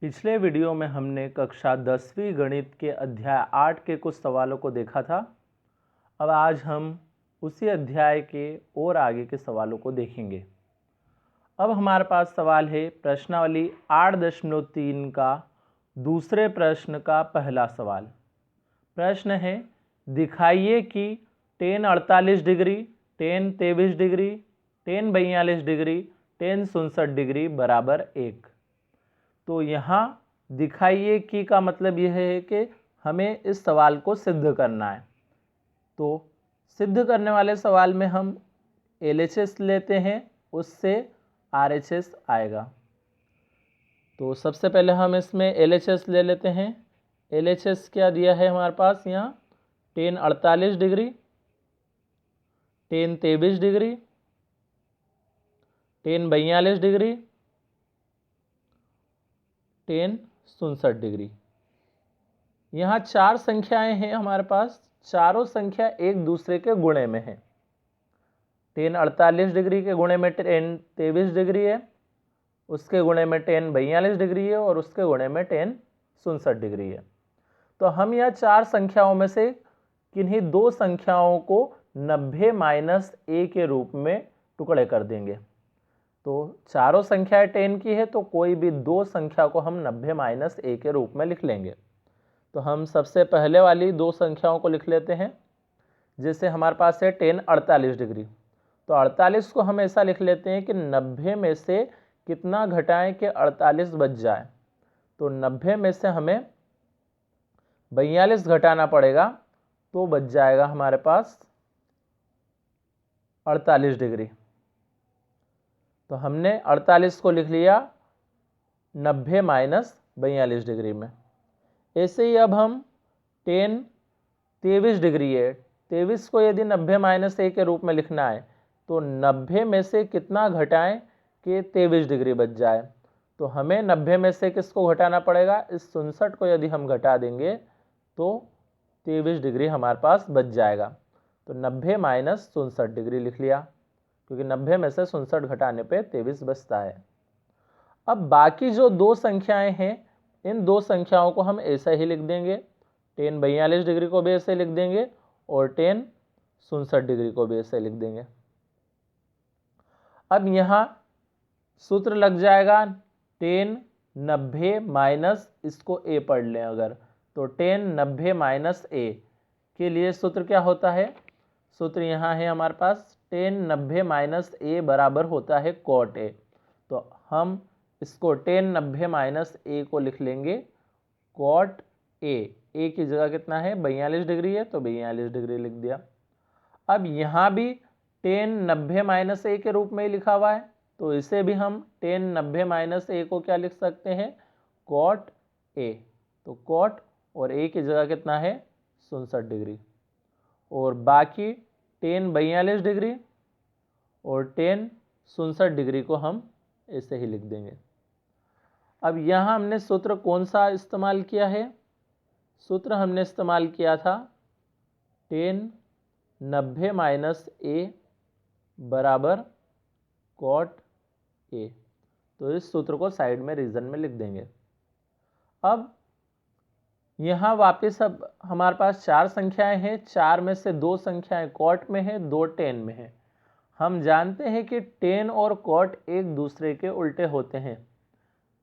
पिछले वीडियो में हमने कक्षा 10वीं गणित के अध्याय 8 के कुछ सवालों को देखा था। अब आज हम उसी अध्याय के और आगे के सवालों को देखेंगे। अब हमारे पास सवाल है प्रश्नावली 8.3 का दूसरे प्रश्न का पहला सवाल। प्रश्न है दिखाइए कि tan 48 degree, tan 23 degree, tan 42 degree, tan 67 degree बराबर 1। तो यहाँ दिखाइए कि का मतलब यह है कि हमें इस सवाल को सिद्ध करना है। तो सिद्ध करने वाले सवाल में हम LHS लेते हैं, उससे RHS आएगा। तो सबसे पहले हम इसमें LHS ले लेते हैं। LHS क्या दिया है हमारे पास यहाँ, tan 48 degree, tan 23 degree, tan 42 degree, tan 67 degree. यहाँ चार संख्याएं हैं हमारे पास, चारों संख्या एक दूसरे के गुणे में है। tan 48 डिग्री के गुणे में tan 23 डिग्री है, उसके गुणे में tan 42 डिग्री है और उसके गुणे में tan 67 डिग्री है। तो हम यह चार संख्याओं में से किन्हीं दो संख्याओं को 90 माइनस a के रूप में टुकड़े कर देंगे। तो चारों संख्याएं tan की है, तो कोई भी दो संख्या को हम 90 माइनस a के रूप में लिख लेंगे। तो हम सबसे पहले वाली दो संख्याओं को लिख लेते हैं। जैसे हमारे पास है tan 48 डिग्री, तो 48 को हम ऐसा लिख लेते हैं कि 90 में से कितना घटाएं कि 48 बच जाए। तो 90 में से हमें 42 घटाना पड़ेगा, तो बच जाएगा हमारे पास 48 डिग्री। तो हमने 48 को लिख लिया 90 माइनस 42 डिग्री में। ऐसे ही अब हम tan 23 डिग्री है, 23 को यदि 90 माइनस a के रूप में लिखना है, तो 90 में से कितना घटाएं कि 23 डिग्री बच जाए। तो हमें 90 में से किसको घटाना पड़ेगा, इस 67 को यदि हम घटा देंगे तो 23 डिग्री हमारे पास बच जाएगा। तो 90 माइनस 67 डिग्री लिख लिया, क्योंकि 90 में से 67 घटाने पे 23 बचता है। अब बाकी जो दो संख्याएं हैं, इन दो संख्याओं को हम ऐसा ही लिख देंगे। tan 42 डिग्री को भी ऐसे लिख देंगे और tan 67 डिग्री को भी ऐसे लिख देंगे। अब यहाँ सूत्र लग जाएगा tan 90 माइनस, इसको a पढ़ लें अगर, तो tan 90 माइनस a के लिए सूत्र क्या होता है, सूत्र यहाँ है हमारे पास, tan 90 माइनस a बराबर होता है cot a। तो हम इसको tan 90 माइनस a को लिख लेंगे cot a। a की जगह कितना है, 42 डिग्री है, तो 42 डिग्री लिख दिया। अब यहाँ भी tan 90 माइनस a के रूप में ही लिखा हुआ है, तो इसे भी हम tan 90 माइनस a को क्या लिख सकते हैं, cot a। तो cot और a की जगह कितना है, 67 डिग्री। और बाकी tan 42 डिग्री और tan 67 डिग्री को हम ऐसे ही लिख देंगे। अब यहाँ हमने सूत्र कौन सा इस्तेमाल किया है, सूत्र हमने इस्तेमाल किया था tan 90 माइनस a बराबर cot a। तो इस सूत्र को साइड में रीजन में लिख देंगे। अब यहाँ वापस अब हमारे पास चार संख्याएं हैं, चार में से दो संख्याएं cot में है, दो tan में है। हम जानते हैं कि tan और cot एक दूसरे के उल्टे होते हैं,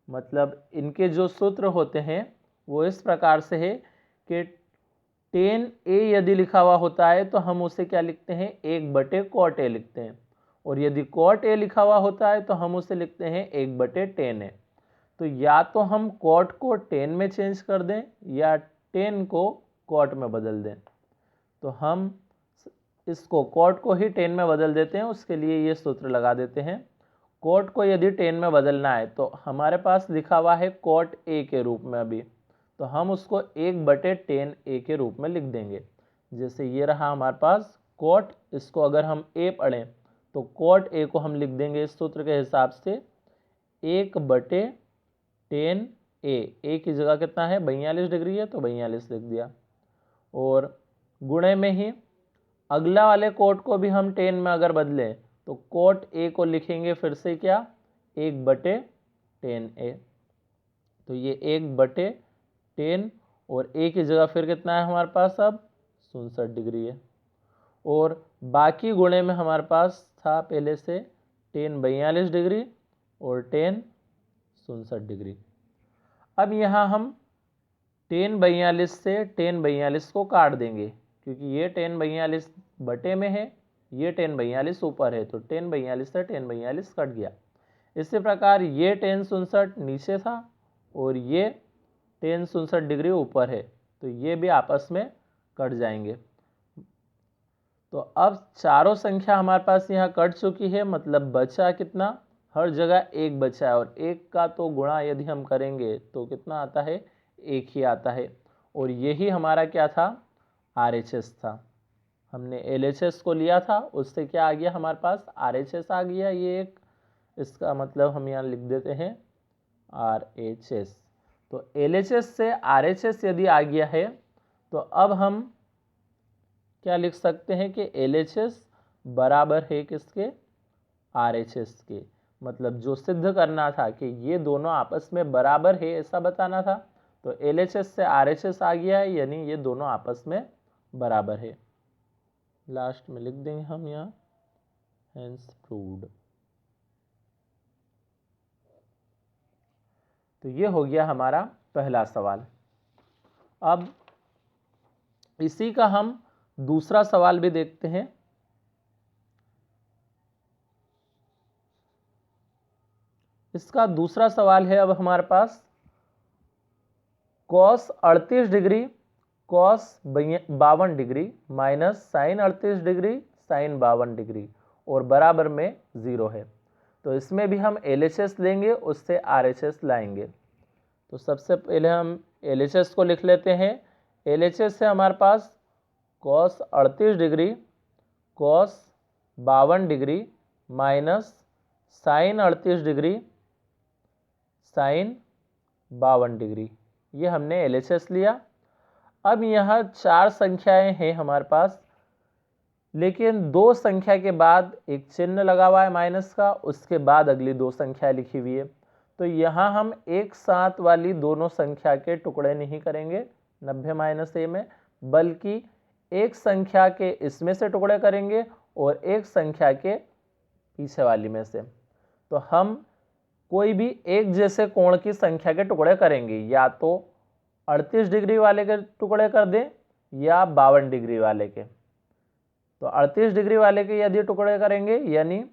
मतलब इनके जो सूत्र होते हैं वो इस प्रकार से है कि tan a यदि लिखा हुआ होता है तो हम उसे क्या लिखते हैं, 1/cot a लिखते हैं, और यदि cot a लिखा हुआ होता है तो हम उसे लिखते हैं 1/tan a। तो या तो हम cot को tan में चेंज कर दें या tan को cot में बदल दें। तो हम इसको cot को ही tan में बदल देते हैं, उसके लिए ये सूत्र लगा देते हैं। cot को यदि tan में बदलना है तो हमारे पास लिखा हुआ है cot a के रूप में अभी, तो हम उसको 1/tan a के रूप में लिख देंगे। जैसे ये रहा हमारे पास cot, इसको अगर हम a पढ़ें तो cot a को हम लिख देंगे इस सूत्र के हिसाब से 1/tan a। a की जगह कितना है, 42 डिग्री है, तो 42 लिख दिया। और गुणे में ही अगला वाले cot को भी हम tan में अगर बदलें तो cot a को लिखेंगे फिर से क्या, 1/tan a। तो ये 1/10 और a की जगह फिर कितना है हमारे पास अब 69 डिग्री है। और बाकी गुणे में हमारे पास था पहले से tan 42 डिग्री और tan 69 डिग्री। अब यहाँ हम tan 42 से tan 42 को काट देंगे, क्योंकि ये tan 42 बटे में है, ये tan 42 ऊपर है, तो tan 42 से tan 42 कट गया। इसी प्रकार ये tan 69 नीचे था और ये tan 69 डिग्री ऊपर है, तो ये भी आपस में कट जाएंगे। तो अब चारों संख्या हमारे पास यहाँ कट चुकी है, मतलब बचा कितना, हर जगह 1 बचा है, और 1 का तो गुणा यदि हम करेंगे तो कितना आता है, 1 ही आता है। और यही हमारा क्या था, RHS था। हमने LHS को लिया था, उससे क्या आ गया हमारे पास, RHS आ गया। ये एक, इसका मतलब हम यहाँ लिख देते हैं RHS। तो LHS से RHS यदि आ गया है तो अब हम क्या लिख सकते हैं कि LHS बराबर है किसके, RHS के। मतलब जो सिद्ध करना था कि ये दोनों आपस में बराबर है, ऐसा बताना था, तो LHS से RHS आ गया है, यानी ये दोनों आपस में बराबर है। लास्ट में लिख देंगे हम यहाँ हेंस प्रूव्ड। तो ये हो गया हमारा पहला सवाल। अब इसी का हम दूसरा सवाल भी देखते हैं। इसका दूसरा सवाल है अब हमारे पास cos 38 degree cos 52 degree minus sine 38 degree sine 52 degree और बराबर में 0 है। तो इसमें भी हम LHS लेंगे, उससे RHS लाएंगे। तो सबसे पहले हम LHS को लिख लेते हैं। LHS से हमारे पास cos 38 degree cos 52 degree minus sine 38 degree sine 52 degree, ये हमने LHS लिया। अब यहाँ 4 संख्याएं हैं हमारे पास, लेकिन 2 संख्या के बाद एक चिन्ह लगा हुआ है माइनस का, उसके बाद अगली 2 संख्याएं लिखी हुई है। तो यहाँ हम एक साथ वाली दोनों संख्या के टुकड़े नहीं करेंगे 90 - a में, बल्कि एक संख्या के इसमें से टुकड़े करेंगे और एक संख्या के पीछे वाली में से। तो हम कोई भी एक जैसे कोण की संख्या के टुकड़े करेंगे, या तो 38 डिग्री वाले के टुकड़े कर दें या 52 डिग्री वाले के। तो 38 डिग्री वाले के यदि टुकड़े करेंगे, यानी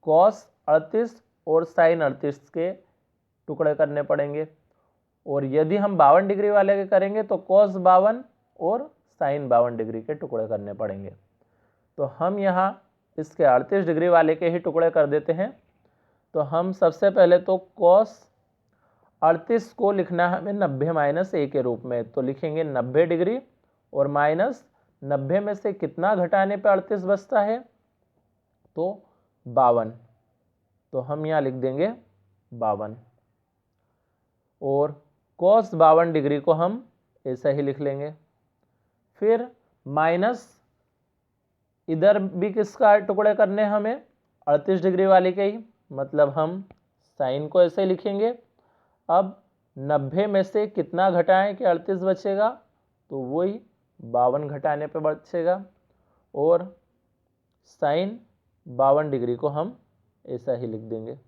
cos 38 और sin 38 के टुकड़े करने पड़ेंगे, और यदि हम 52 डिग्री वाले के करेंगे तो cos 52 और sin 52 डिग्री के टुकड़े करने पड़ेंगे। तो हम यहाँ इसके 38 डिग्री वाले के ही टुकड़े कर देते हैं। तो हम सबसे पहले तो cos 38 को लिखना है हमें 90 - a के रूप में, तो लिखेंगे 90 डिग्री और माइनस 90 में से कितना घटाने पे 38 बचता है, तो 52। तो हम यहाँ लिख देंगे 52, और cos 52 डिग्री को हम ऐसा ही लिख लेंगे। फिर माइनस इधर भी किसका टुकड़े करने हमें, 38 डिग्री वाले के ही, मतलब हम साइन को ऐसे लिखेंगे। अब 90 में से कितना घटाएं कि 38 बचेगा, तो वही 52 घटाने पे बचेगा, और साइन 52 डिग्री को हम ऐसा ही लिख देंगे।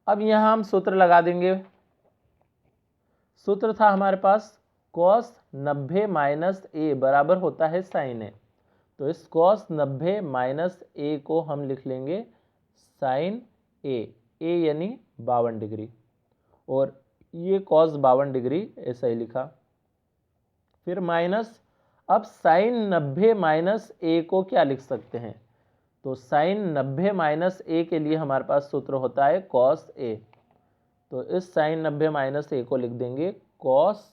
अब यहाँ हम सूत्र लगा देंगे। सूत्र था हमारे पास cos 90 - a बराबर होता है sin a। तो इस cos 90 - a को हम लिख लेंगे sin a, a यानी 52 डिग्री, और ये cos 52 डिग्री ऐसा ही लिखा। फिर माइनस, अब sin 90 - a को क्या लिख सकते हैं, तो sin 90 - a के लिए हमारे पास सूत्र होता है cos a। तो इस sin 90 - a को लिख देंगे cos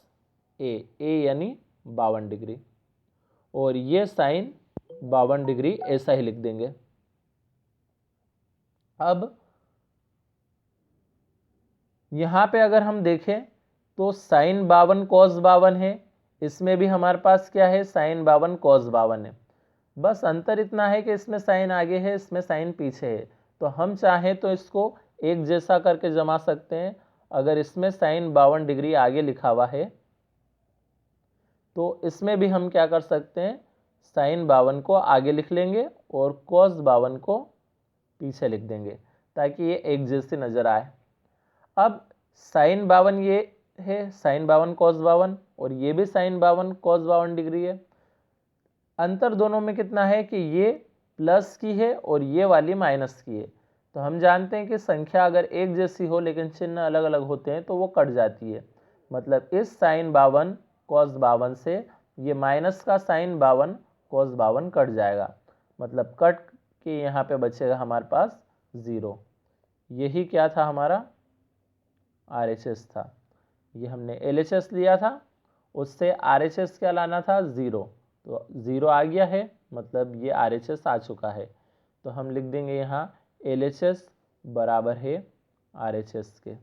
a, a यानी 52 डिग्री, और ये sin 52 डिग्री ऐसा ही लिख देंगे। अब यहाँ पे अगर हम देखें तो sin 52 cos 52 है, इसमें भी हमारे पास क्या है, sin 52 cos 52 है। बस अंतर इतना है कि इसमें साइन आगे है, इसमें साइन पीछे है। तो हम चाहें तो इसको एक जैसा करके जमा सकते हैं। अगर इसमें साइन 52 डिग्री आगे लिखा हुआ है तो इसमें भी हम क्या कर सकते हैं, साइन 52 को आगे लिख लेंगे और कॉस 52 को पीछे लिख देंगे ताकि ये एक जैसे नजर आए। अब साइन 52 ये है, साइन 52 कॉस 52, और ये भी साइन 52 कॉस 52 डिग्री है। अंतर दोनों में कितना है कि ये प्लस की है और ये वाली माइनस की है। तो हम जानते हैं कि संख्या अगर एक जैसी हो लेकिन चिन्ह अलग अलग होते हैं तो वो कट जाती है। मतलब इस साइन 52 कॉस 52 से ये माइनस का साइन 52 कॉस 52 कट जाएगा। मतलब कट के यहाँ पे बचेगा हमारे पास 0। यही क्या था, हमारा RHS था। ये हमने LHS लिया था, उससे RHS क्या लाना था, 0। तो 0 आ गया है, मतलब ये RHS आ चुका है। तो हम लिख देंगे यहाँ LHS बराबर है RHS के।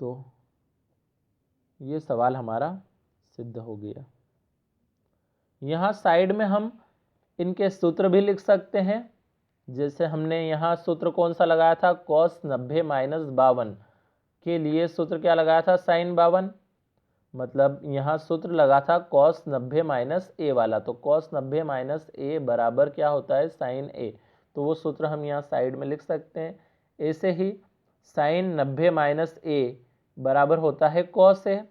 तो ये सवाल हमारा सिद्ध हो गया। यहाँ साइड में हम इनके सूत्र भी लिख सकते हैं। जैसे हमने यहाँ सूत्र कौन सा लगाया था, cos 90 माइनस 52 के लिए सूत्र क्या लगाया था, साइन 52। मतलब यहाँ सूत्र लगा था cos 90 माइनस ए वाला, तो cos 90 माइनस ए बराबर क्या होता है, साइन ए। तो वो सूत्र हम यहाँ साइड में लिख सकते हैं। ऐसे ही साइन 90 माइनस ए बराबर होता है cos ए,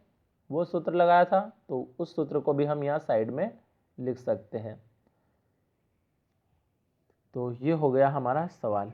वो सूत्र लगाया था, तो उस सूत्र को भी हम यहाँ साइड में लिख सकते हैं। तो ये हो गया हमारा सवाल।